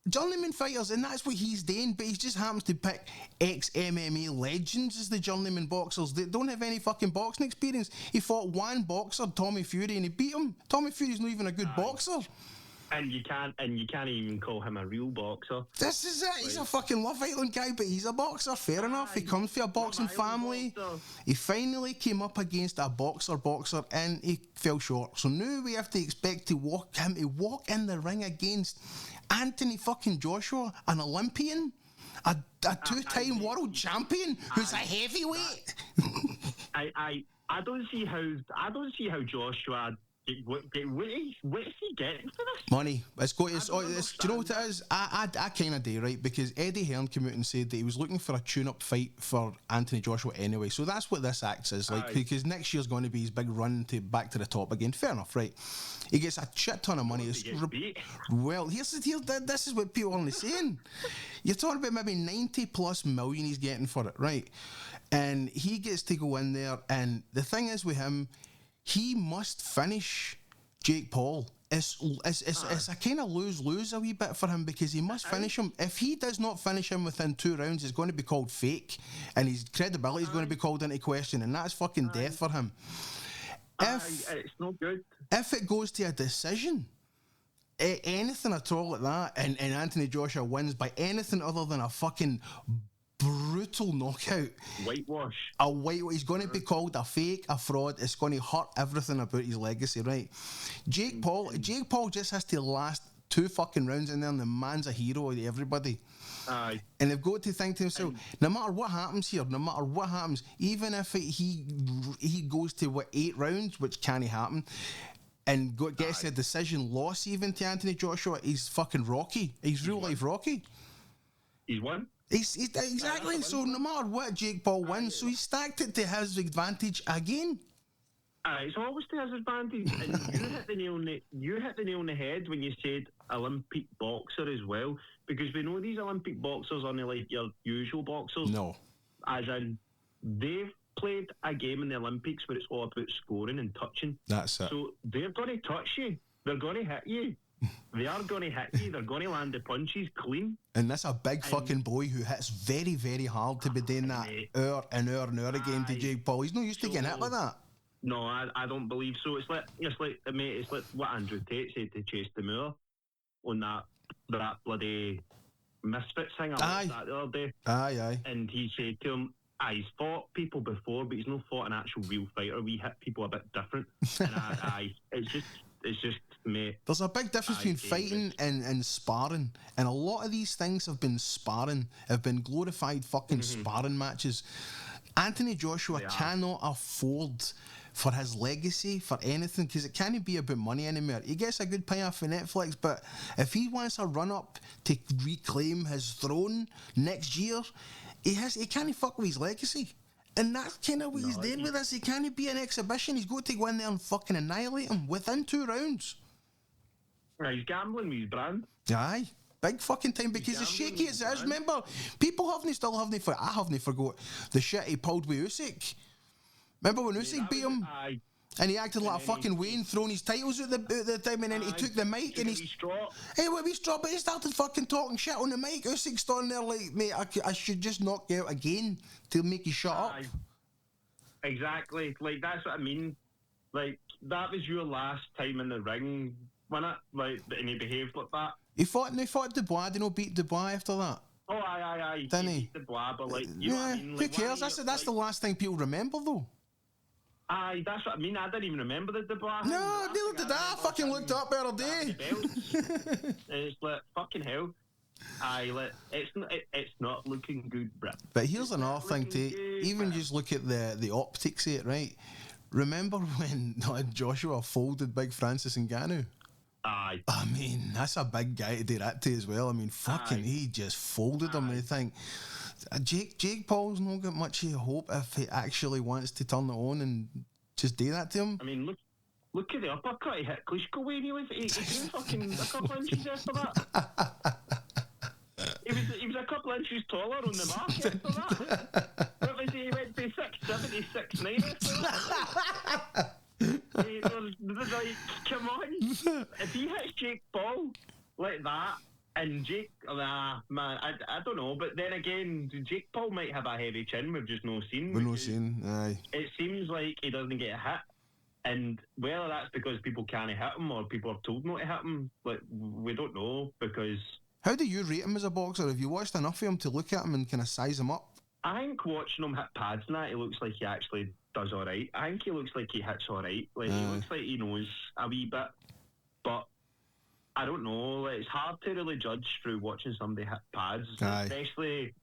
journeyman fighters, and that's what he's doing. But he just happens to pick ex-MMA legends as the journeyman boxers. They don't have any fucking boxing experience. He fought one boxer, Tommy Fury, and he beat him. Tommy Fury's not even a good boxer. And you can't even call him a real boxer. This is it. He's a fucking Love Island guy, but he's a boxer. Fair enough. He comes from a boxing family. He finally came up against a boxer, and he fell short. So now we have to expect him to walk in the ring against Anthony fucking Joshua, an Olympian, a two-time world champion who's a heavyweight. I don't see how Joshua. What is he getting for this? Money. It's got. Do you know what it is? I kind of do, right? Because Eddie Hearn came out and said that he was looking for a tune-up fight for Anthony Joshua anyway. So that's what this act is like. Because next year's going to be his big run back to the top again. Fair enough, right? He gets a shit ton of money. Well, this is what people are only saying. You're talking about maybe 90+ million he's getting for it, right? And he gets to go in there, and the thing is with him, he must finish Jake Paul. It's a kind of lose-lose a wee bit for him, because he must finish him. If he does not finish him within 2 rounds, it's going to be called fake, and his credibility is going to be called into question, and that's fucking death for him. It's not good. If it goes to a decision, anything at all like that, and Anthony Joshua wins by anything other than a fucking brutal knockout, whitewash. He's going to be called a fake, a fraud. It's going to hurt everything about his legacy, right? Jake Paul just has to last 2 fucking rounds in there, and the man's a hero to everybody. Aye. And they've got to think to himself, no matter what happens here, even if he goes to 8 rounds, which can't happen, and gets a decision loss even to Anthony Joshua, he's fucking Rocky. He's real life Rocky. He's won. He's exactly. So no matter what Jake Paul wins, so he stacked it to his advantage again. It's always to his advantage. And you hit the nail on the head when you said Olympic boxer as well, because we know these Olympic boxers aren't like your usual boxers. No. As in, they've played a game in the Olympics where it's all about scoring and touching. That's it. So they're going to touch you. They're going to hit you. They are going to hit you. They're going to land the punches clean. And that's a big fucking boy who hits very, very hard to be doing that hour again to Jake Paul. He's not used to getting hit like that. No, I don't believe so. It's like what Andrew Tate said to Chase Demure on that bloody Misfits thing I watched that the other day. Aye. And he said to him, he's fought people before, but he's not fought an actual real fighter. We hit people a bit different. And it's just, mate. There's a big difference between fighting and sparring, and a lot of these things have been glorified fucking sparring matches. Anthony Joshua cannot afford for his legacy, for anything, because it can't be about money anymore. He gets a good payoff for Netflix, but if he wants a run-up to reclaim his throne next year, he can't fuck with his legacy. And that's kind of what he's doing with this. He can't be an exhibition. He's got to go in there and fucking annihilate him within 2 rounds. Right, he's gambling with his brand. Aye. Big fucking time, because as shaky as it is, remember, people I haven't forgot the shit he pulled with Usyk. Remember when Usyk beat him? Aye. And he acted like a fucking Wayne, throwing his titles at the time, and then he took the mic and he but he started fucking talking shit on the mic. Usyk's standing there like, mate, I should just knock you out again to make you shut up. Exactly. Like, that's what I mean. Like, that was your last time in the ring, wasn't it? Like, and he behaved like that. He fought Dubois. Did he beat Dubois after that? Oh, aye. Didn't he? Beat Dubois, but like, you know what I mean? Like, who cares? That's the last thing people remember, though. Aye, that's what I mean. I didn't even remember the Dubois. No, neither did I. Fucking looked up the other day. And it's like, fucking hell. Aye, like, it's not looking good, bruh. But here's another thing, too. Even just look at the optics of it, right? Remember when Joshua folded Big Francis Ngannou? Aye. I mean, that's a big guy to do that to as well. I mean, fucking, he just folded him. And I think Jake Paul's not got much of hope if he actually wants to turn it on and just do that to him. I mean, look at the uppercut he hit Klitschko with. He grew fucking a couple inches after that. He was a couple inches taller on the mark after that. What was he went to 6'7", 6'9" after that? Like, come on. If he hits Jake Paul like that, and Jake, man, I don't know. But then again, Jake Paul might have a heavy chin we've just no seen. We've no seen, aye. It seems like he doesn't get hit. And whether that's because people can't hit him or people are told not to hit him, like, we don't know, because... How do you rate him as a boxer? Have you watched enough of him to look at him and kind of size him up? I think watching him hit pads and that, he looks like he actually does all right. I think he looks like he hits all right. Like, he looks like he knows a wee bit. But I don't know. Like, it's hard to really judge through watching somebody hit pads, especially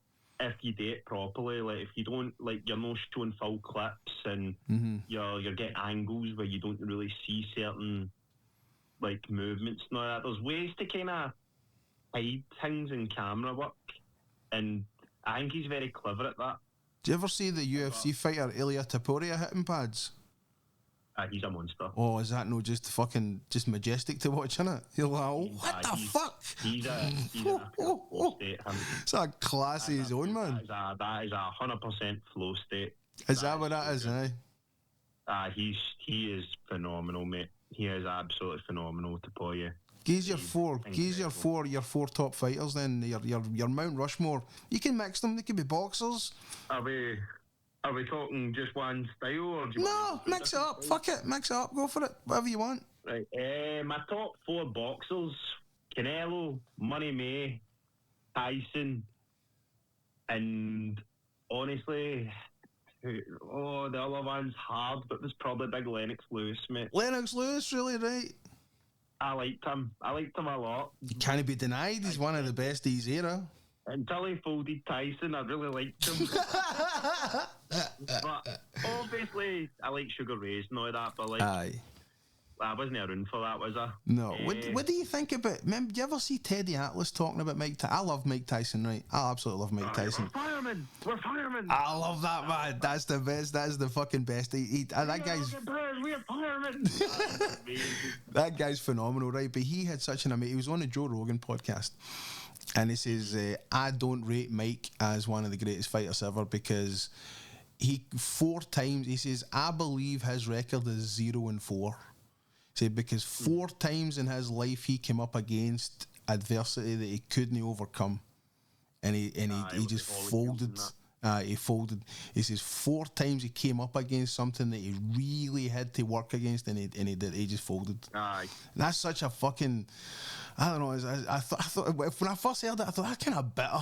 if you do it properly. Like, if you don't, like, you're not showing full clips and you're getting angles where you don't really see certain, like, movements and all that. There's ways to kind of hide things in camera work, and I think he's very clever at that. Do you ever see the UFC fighter Ilia Topuria hitting pads? He's a monster. Oh, is that no just majestic to watch, innit? You're like, oh, what the fuck? He's an flow state. It's a class of his own, man. That is 100% flow state. Is that what that is, eh? He is phenomenal, mate. He is absolutely phenomenal, Topuria. He's your four top fighters. Then your Mount Rushmore. You can mix them. They could be boxers. Are we talking just one style, or do you want mix it up? Fuck it, mix it up. Go for it. Whatever you want. Right. My top 4 boxers: Canelo, Money May, Tyson, and honestly, the other one's hard, but there's probably big Lennox Lewis, mate. Lennox Lewis, really, right? I liked him a lot. You can't be denied. He's one of the best of his era. Until he folded Tyson, I really liked him. But obviously, I like Sugar Ray's and all that, but like, I wasn't around for that, was I? No. What do you think about? Remember, do you ever see Teddy Atlas talking about Mike Tyson? I love Mike Tyson, right? I absolutely love Mike Tyson. We're firemen. I love that, man. That's the best. That's the fucking best. That guy's. We're firemen. That guy's phenomenal, right? But he had such an amazing. He was on a Joe Rogan podcast, and he says, "I don't rate Mike as one of the greatest fighters ever because he 4 times." He says, "I believe his record is 0-4." Say because 4 times in his life he came up against adversity that he couldn't overcome, and he just folded. He folded. He says 4 times he came up against something that he really had to work against, and he did. He just folded. Aye. And that's such a fucking. I don't know. I thought when I first heard it, I thought that's kind of bitter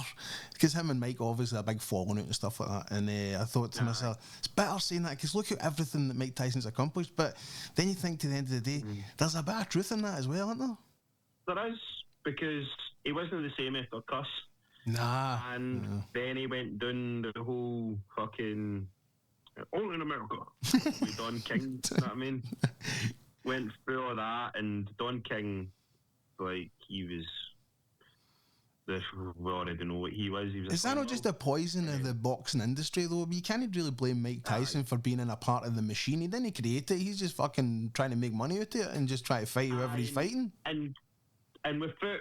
because him and Mike obviously a big falling out and stuff like that. And I thought to myself, it's bitter saying that because look at everything that Mike Tyson's accomplished. But then you think to the end of the day, there's a bit of truth in that as well, isn't there? There is, because he wasn't the same after Cuss. Nah. And then he went down the whole fucking Only in America. With Don King, you know what I mean? Went through all that, and Don King, like, he was... We already know what he was. Is that not just the poison of the boxing industry, though? You can't really blame Mike Tyson for being in a part of the machine. He didn't create it. He's just fucking trying to make money out of it and just try to fight whoever he's fighting. And without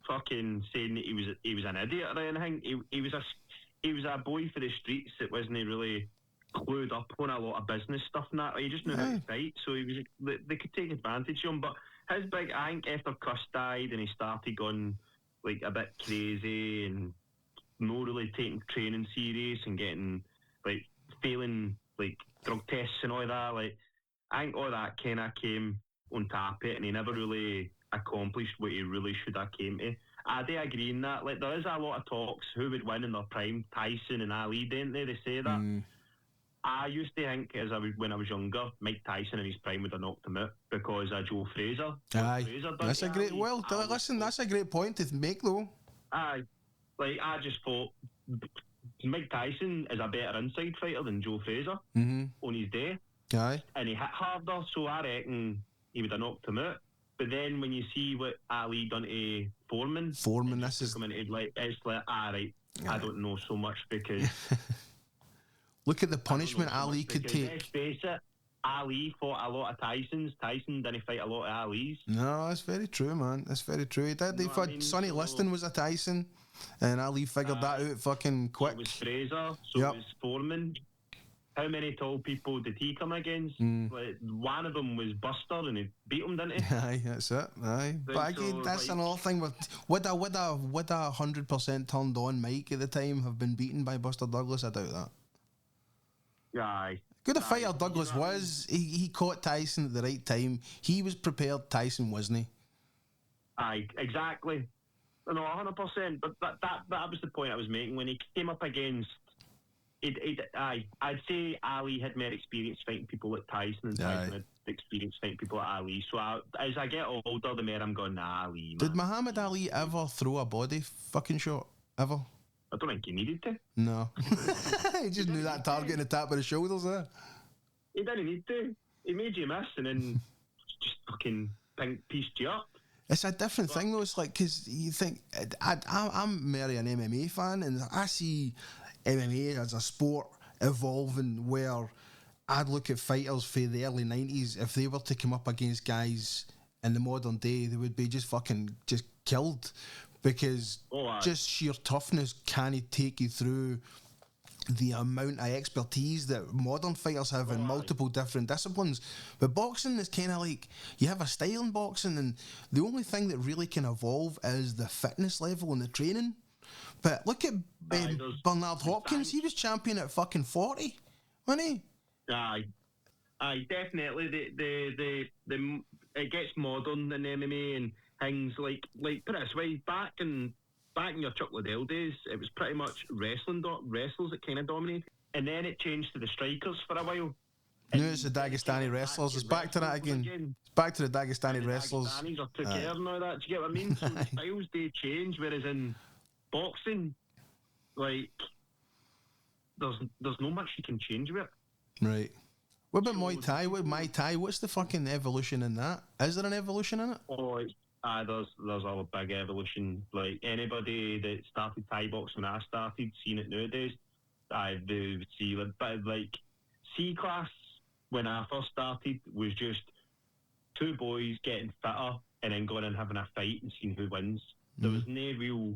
fucking saying that he was an idiot or anything, he was a boy for the streets that wasn't really clued up on a lot of business stuff and that. He just knew how to fight, so they could take advantage of him. But his big, I think, after Cuss died and he started going like a bit crazy and not really taking training serious and getting like failing like drug tests and all that, like I think all that kind of came on top of it, and he never really accomplished what he really should have came to. I do agree in that. Like, there is a lot of talks who would win in their prime, Tyson and Ali, don't they? They say that. I used to think, when I was younger, Mike Tyson in his prime would have knocked him out because of Joe Frazier. Aye, Frazier that's a great. Well, listen, that's a great point to make, though. Aye, like I just thought Mike Tyson is a better inside fighter than Joe Frazier on his day. Aye, and he hit harder, so I reckon he would have knocked him out. But then when you see what Ali done to Foreman, this is like, it's like, right, I don't know so much because. Look at the punishment Ali could take. Let's face it, Ali fought a lot of Tysons. Tyson didn't fight a lot of Ali's. No, that's very true, man. That's very true. He did. They fought Sonny Liston was a Tyson, and Ali figured that out fucking quick. So it was Fraser, so it was Foreman. How many tall people did he come against? Like, one of them was Buster, and he beat him, didn't he? Aye, that's it. Aye, but again, that's like, another thing. Would a 100% turned on Mike at the time have been beaten by Buster Douglas? I doubt that. Aye. Good a fighter Douglas was. He caught Tyson at the right time. He was prepared. Tyson wasn't he? Aye, exactly. No, 100%. But that was the point I was making when he came up against. I'd say Ali had more experience fighting people like Tyson, and Tyson had experience fighting people like Ali. So as I get older, the more I'm going, nah, Ali. Did Muhammad Ali ever throw a body fucking shot? Ever? I don't think he needed to. No. He just knew that target in the tap of the shoulders there. He didn't need to. He made you miss and then just fucking pieced you up. It's a different thing though. It's like, because you think, I'm merely an MMA fan, and I see MMA as a sport evolving where I'd look at fighters for the early 90s, if they were to come up against guys in the modern day, they would be just killed. Because just sheer toughness can't take you through the amount of expertise that modern fighters have in multiple different disciplines. But boxing is kind of like, you have a style in boxing, and the only thing that really can evolve is the fitness level and the training. But look at Bernard Hopkins. He was champion at fucking 40, wasn't he? Aye, definitely. The it gets modern in MMA and things like put it this way, back in your Chuck Liddell days, it was pretty much wrestlers that kind of dominated, and then it changed to the strikers for a while. No, it's the Dagestani wrestlers. It's back to that again. It's back to the Dagestani wrestlers. Dagestanis are took care and all that. Do you get what I mean? So the styles do change, whereas in boxing, like, there's not much you can change with it. Right. What about Muay Thai? MyTy, what's the fucking evolution in that? Is there an evolution in it? Oh, there's a big evolution. Like, anybody that started Thai boxing when I started, seeing it nowadays, they would see like C class when I first started was just two boys getting fitter and then going and having a fight and seeing who wins. There was no real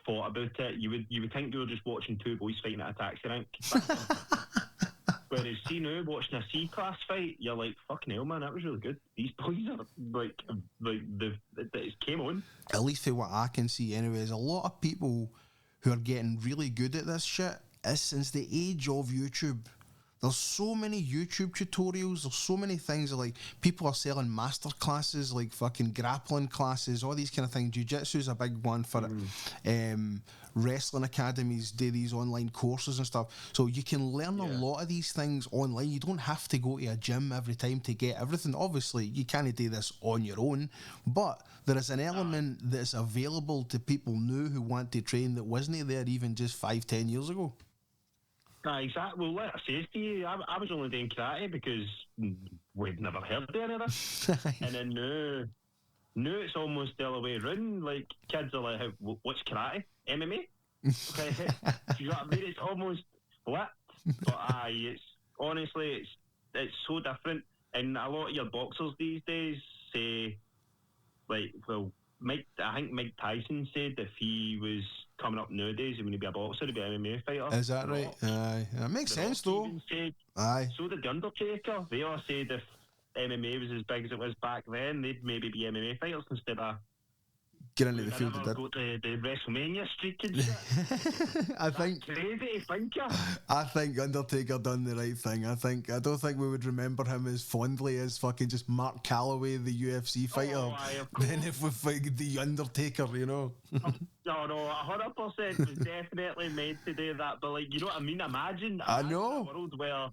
thought about it. You would think you were just watching two boys fighting at a taxi rank. Whereas, see now, watching a C-class fight, you're like, fucking hell, man, that was really good. These boys are, it came on. At least for what I can see anyway, there's a lot of people who are getting really good at this shit. It's since the age of YouTube. There's so many YouTube tutorials, there's so many things, like, people are selling master classes, like fucking grappling classes, all these kind of things. Jiu-jitsu's a big one for it. Wrestling academies do these online courses and stuff. So you can learn a lot of these things online. You don't have to go to a gym every time to get everything. Obviously, you can't do this on your own, but there is an element that's available to people new who want to train that wasn't there even just 5-10 years ago. Exactly. Well, like I says to you, I was only doing karate because we'd never heard of any of this. And then now it's almost the other way around. Like, kids are like, what's karate? MMA? Okay. You know what I mean? It's almost split. But it's honestly, it's so different. And a lot of your boxers these days say, like, well, I think Mike Tyson said if he was coming up nowadays, he wouldn't be a boxer, he'd be an MMA fighter. Is that right? Aye. That makes sense, though. Aye. So did The Undertaker. They all said if MMA was as big as it was back then, they'd maybe be MMA fighters instead of get into the field of go to the WrestleMania streak and shit. I think crazy, I think Undertaker done the right thing. I don't think we would remember him as fondly as fucking just Mark Calloway, the UFC fighter, than if we fight the Undertaker, you know. No, 100% was definitely meant to do that. But like, you know what I mean? Imagine I know a world where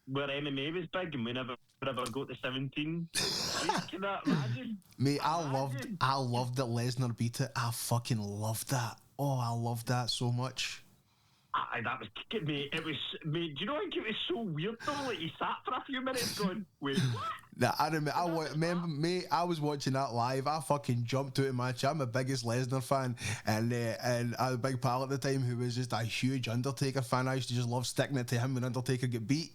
MMA was big and we never ever go to 17. Can that imagine? Mate, I loved that Lesnar beat it. I fucking loved that. Oh, I loved that so much. That was kicking me. It was, mate, do you know, I think it was so weird though? Like, he sat for a few minutes going, wait, what? Nah, I remember, mate, I was watching that live. I fucking jumped out of my chair. I'm the biggest Lesnar fan, and I had a big pal at the time who was just a huge Undertaker fan. I used to just love sticking it to him when Undertaker get beat.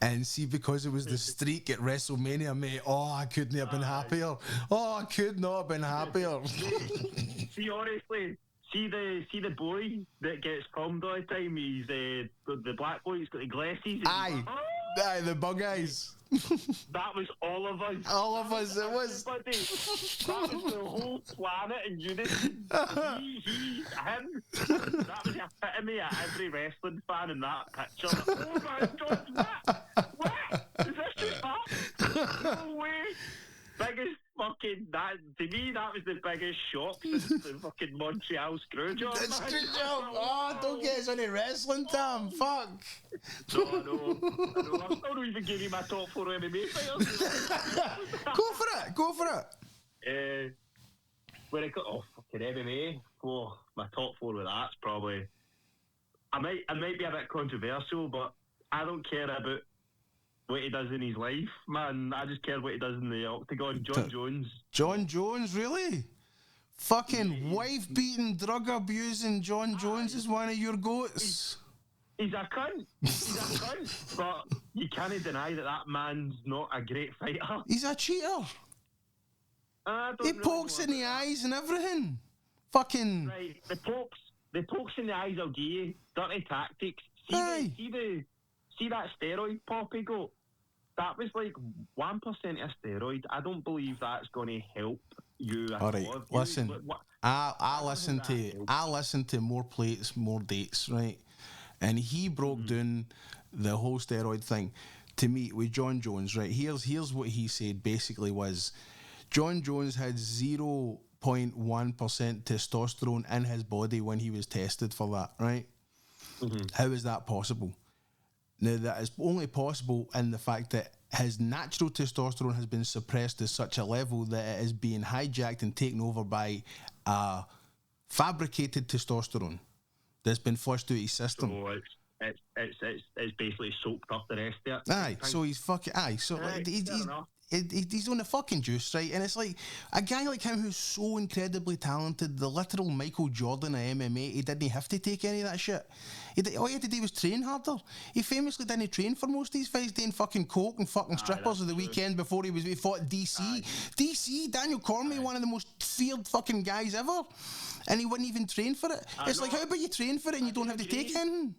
And see, because it was the streak at WrestleMania, mate, I couldn't have been happier. I could not have been happier. See, honestly, see the boy that gets filmed all the time. He's the black boy. He's got the glasses. Aye, the bug eyes. That was all of us. All of us. It was. Everybody. That was the whole planet in unison. He, him. That was the epitome of every wrestling fan in that picture. Oh my God! What? Is this just that? No way. Biggest fucking that to me, that was the biggest shock since the fucking Montreal Screwjob. Don't get us any wrestling, Tham. Fuck. No, I know. I'm still not even giving you my top 4 MMA fighters. Go for it. When I got fucking MMA, my top 4 with that's probably. I might be a bit controversial, but I don't care about what he does in his life, man. I just care what he does in the octagon. John Jones. John Jones, really? Fucking wife-beating, drug-abusing John Jones is one of your goats. He's a cunt. But you can't deny that man's not a great fighter. He's a cheater. He pokes in the eyes and everything. Fucking... Right, the pokes in the eyes will give you dirty tactics. See that steroid pop he got? That was like 1% of steroid. I don't believe that's going to help you. All right, listen. I listened to More Plates, More Dates, right? And he broke down the whole steroid thing to me with John Jones, right? Here's what he said basically was John Jones had 0.1% testosterone in his body when he was tested for that, right? How is that possible? Now, that is only possible in the fact that his natural testosterone has been suppressed to such a level that it is being hijacked and taken over by fabricated testosterone that's been flushed through his system. So it's basically soaked up the rest of it. Aye, so he's fucking... Aye, so he's on the fucking juice, right? And it's like a guy like him who's so incredibly talented, the literal Michael Jordan of MMA, he didn't have to take any of that shit. All he had to do was train harder. He famously didn't train for most of these fights, doing fucking coke and fucking strippers of the weekend before he fought DC. DC, Daniel Cormier, one of the most feared fucking guys ever. And he wouldn't even train for it. It's like, how about you train for it and you don't have to take anything?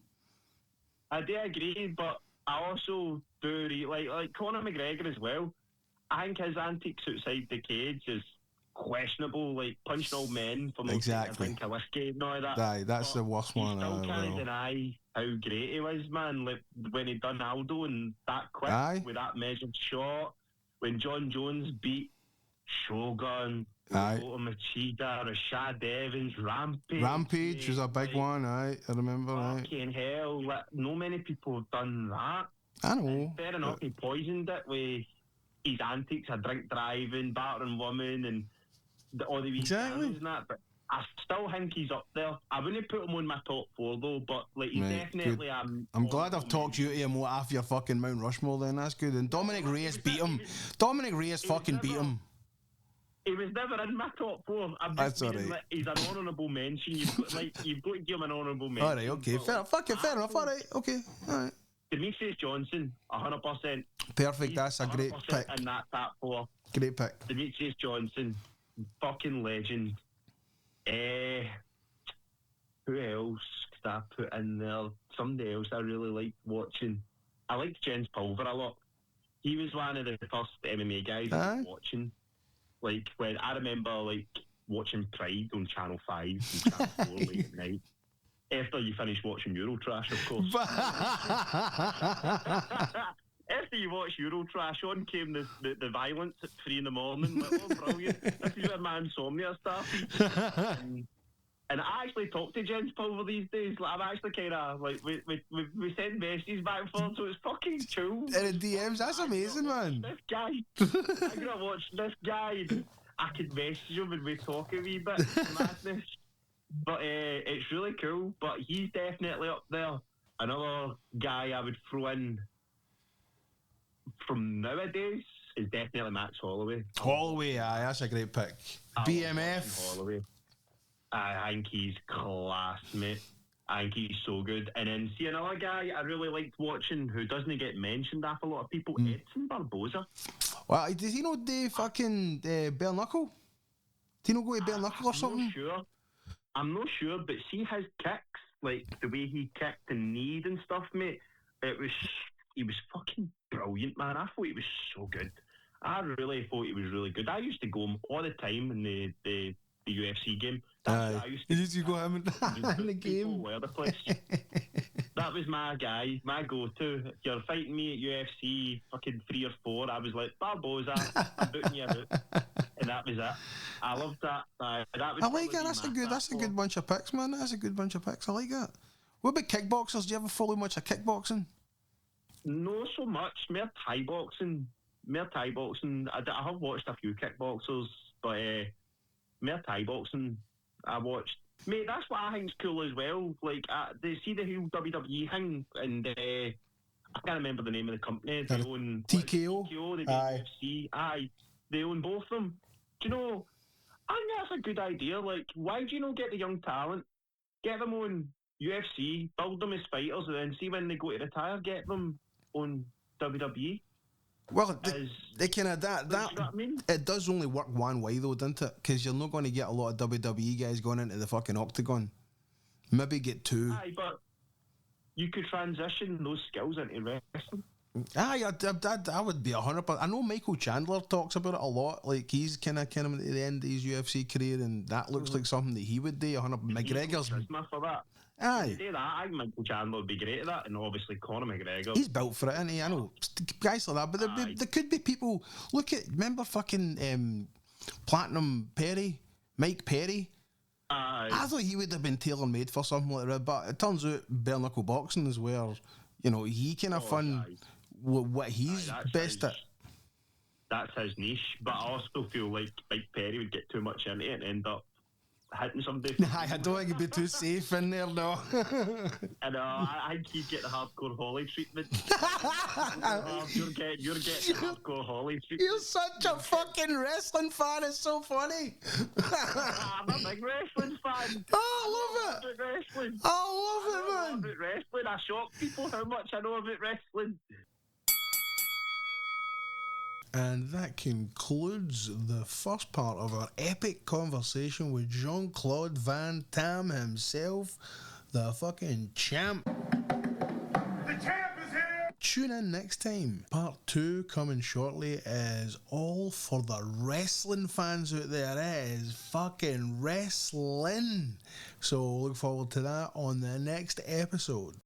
I do agree, but I also do like Conor McGregor as well. I think his antics outside the cage is questionable, like punching old men for not taking a drink of whiskey and all that. Aye, that's the worst one. You still can't deny how great he was, man. Like when he done Aldo and that quick with that measured shot. When John Jones beat Shogun, Machida, Rashad Evans, Rampage. Rampage was a big one, I remember. Fucking hell, like, no many people have done that. I know. And fair enough, he poisoned it with his antics, drink driving, battering women, and all the wee scandals and that. But I still think he's up there. I wouldn't put him on my top 4 though, but like he's definitely. I'm glad I've talked you to him off your fucking Mount Rushmore. Then that's good. And Dominic Reyes beat him. Dominic Reyes fucking beat him. He was never in my top 4. That's alright. Like, he's an honourable mention. You've got to give him an honourable mention. All right, okay, fair enough. All right, okay, all right. Demetrius Johnson, 100%. Perfect. That's a great pick. In that top 4. Great pick. Demetrius Johnson, fucking legend. Who else could I put in there? Somebody else I really liked watching. I liked Jens Pulver a lot. He was one of the first MMA guys I was watching. Like, when I remember, like, watching Pride on Channel 5 and Channel 4 late at night. After you finish watching Eurotrash, of course. After you watch Eurotrash, on came the violence at 3 a.m. Like, oh, brilliant. This is where my insomnia started. And I actually talk to Jens Pulver these days. Like, I'm actually kind of, like, we send messages back and forth, so it's fucking cool. And the DMs, that's amazing, man. This guy, I gotta watch this guy. I could message him and we talk a wee bit. Madness. But it's really cool. But he's definitely up there. Another guy I would throw in from nowadays is definitely Max Holloway. Holloway, aye, that's a great pick. BMF. Holloway. I think he's class, mate. I think he's so good. And then see another guy I really liked watching who doesn't get mentioned after a lot of people, Edson Barboza. Well, does he know the fucking bare knuckle? Do you know go to bare knuckle or something? I'm not sure, but see his kicks, like the way he kicked and kneed and stuff, mate. He was fucking brilliant, man. I thought he was so good. I really thought he was really good. I used to go all the time in the UFC game. I used to go him in the game. All over the place. That was my guy, my go-to. If you're fighting me at UFC fucking 3 or 4, I was like, Barboza, I'm booting you out. And that was it. I loved that. I like it. That's a good bunch of picks, man. That's a good bunch of picks. I like that. What about kickboxers? Do you ever follow much of kickboxing? No, so much. More Thai boxing. I have watched a few kickboxers, but more Thai boxing I watched. Mate, that's what I think's cool as well. Like, they see the whole WWE thing, and I can't remember the name of the company. They own TKO. TKO, they own UFC. Aye, they own both of them. Do you know? I think that's a good idea. Like, why do you not get the young talent, get them on UFC, build them as fighters, and then see when they go to retire, get them on WWE? Well, they kind of that. You know what I mean? It does only work one way though, doesn't it? Because you're not going to get a lot of WWE guys going into the fucking octagon. Maybe get 2. Aye, but you could transition those skills into wrestling. Aye, I would be 100%. I know Michael Chandler talks about it a lot. Like, he's kind of at the end of his UFC career, and that looks like something that he would do. 100%. McGregor's for that. Aye. Do that. I think Michael Chandler would be great at that, and obviously Conor McGregor. He's built for it, isn't he? I know guys like that, but there could be people. Remember fucking Platinum Perry, Mike Perry. I thought he would have been tailor made for something like that, but it turns out bare knuckle boxing is where he kind of fun what he's best at. That's his niche, but I also feel like Mike Perry would get too much into it and end up hitting somebody. I don't think he'd be too safe in there, no. I know, I think he'd get the hardcore Holly treatment. You're getting the hardcore Holly treatment. You're such a fucking wrestling fan, it's so funny. I'm a big wrestling fan. Oh, I love it. Wrestling. I love it, man. I love wrestling. I shock people how much I know about wrestling. And that concludes the first part of our epic conversation with Jean-Claude Van Damme himself, the fucking champ. The champ is here! Tune in next time. Part 2 coming shortly is all for the wrestling fans out there. It is fucking wrestling. So look forward to that on the next episode.